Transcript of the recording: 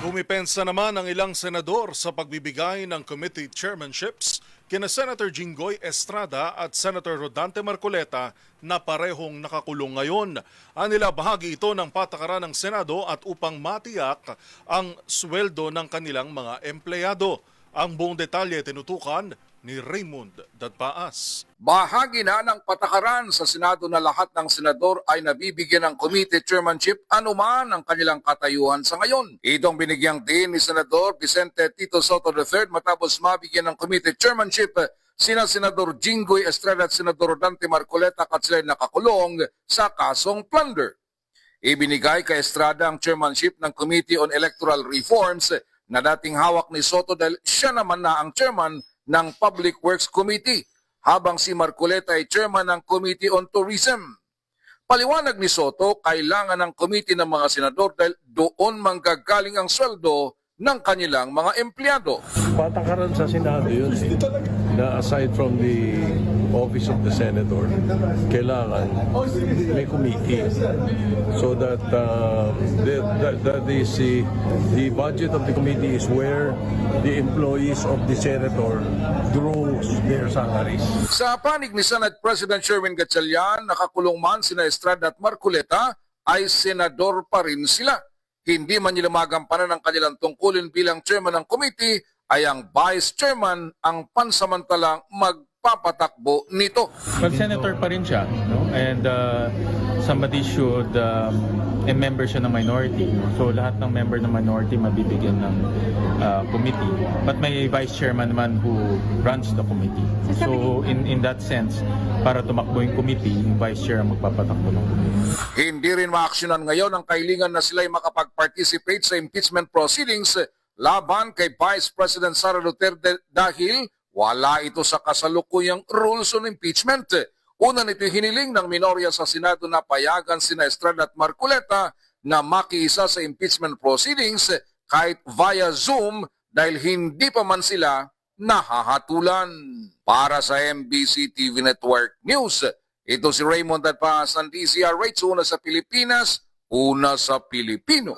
Pumipensa naman ang ilang senador sa pagbibigay ng committee chairmanships kina Senator Jinggoy Estrada at Senator Rodante Marcoleta na parehong nakakulong ngayon. Anila bahagi ito ng patakaran ng Senado at upang matiyak ang sweldo ng kanilang mga empleyado. Ang buong detalye tinutukan ni Raymond Dadpaas. Bahagi na ng patakaran sa Senado na lahat ng senador ay nabibigyan ng committee chairmanship anuman ang kanilang katayuan sa ngayon. Itong binigyang din ni Senador Vicente Tito Soto III matapos mabigyan ng committee chairmanship sina Senador Jinggoy Estrada at Senador Rodante Marcoleta at sila nakakulong sa kasong plunder. Ibinigay kay Estrada ang chairmanship ng Committee on Electoral Reforms na dating hawak ni Soto dahil siya naman na ang chairman ng Public Works Committee, habang si Marcoleta ay chairman ng Committee on Tourism. Paliwanag ni Soto, kailangan ng committee ng mga senador dahil doon manggagaling ang sweldo ng kanilang mga empleyado. Patakaran sa Senado yun na aside from the office of the senator, kailangan may committee so that that is the budget of the committee is where the employees of the senator draws their salaries. Sa panig ni Senate President Sherwin Gatchalian, nakakulong man sina Estrada at Marcoleta ay senador pa rin sila. Hindi man nila magampanan ang kanilang tungkulin bilang chairman ng committee, ay ang vice chairman ang pansamantalang magpapatakbo nito. But senator pa rin siya, no? And somebody should a member siya ng minority. So lahat ng member ng minority mabibigyan ng committee. But may vice chairman naman who runs the committee. So in that sense, para tumakbo yung committee, yung vice chair ang magpapatakbo ng committee. Hindi rin maaksyonan ngayon ang kahilingan na sila'y makapag-participate sa impeachment proceedings laban kay Vice President Sara Duterte dahil wala ito sa kasalukuyang rules on impeachment. Una nito hiniling ng minorya sa Senado na payagan sina Estrada at Marcoleta na makiisa sa impeachment proceedings kahit via Zoom dahil hindi pa man sila nahahatulan. Para sa MBC TV Network News, ito si Raymond Dadpaas ng DZRH, una sa Pilipinas, una sa Pilipino.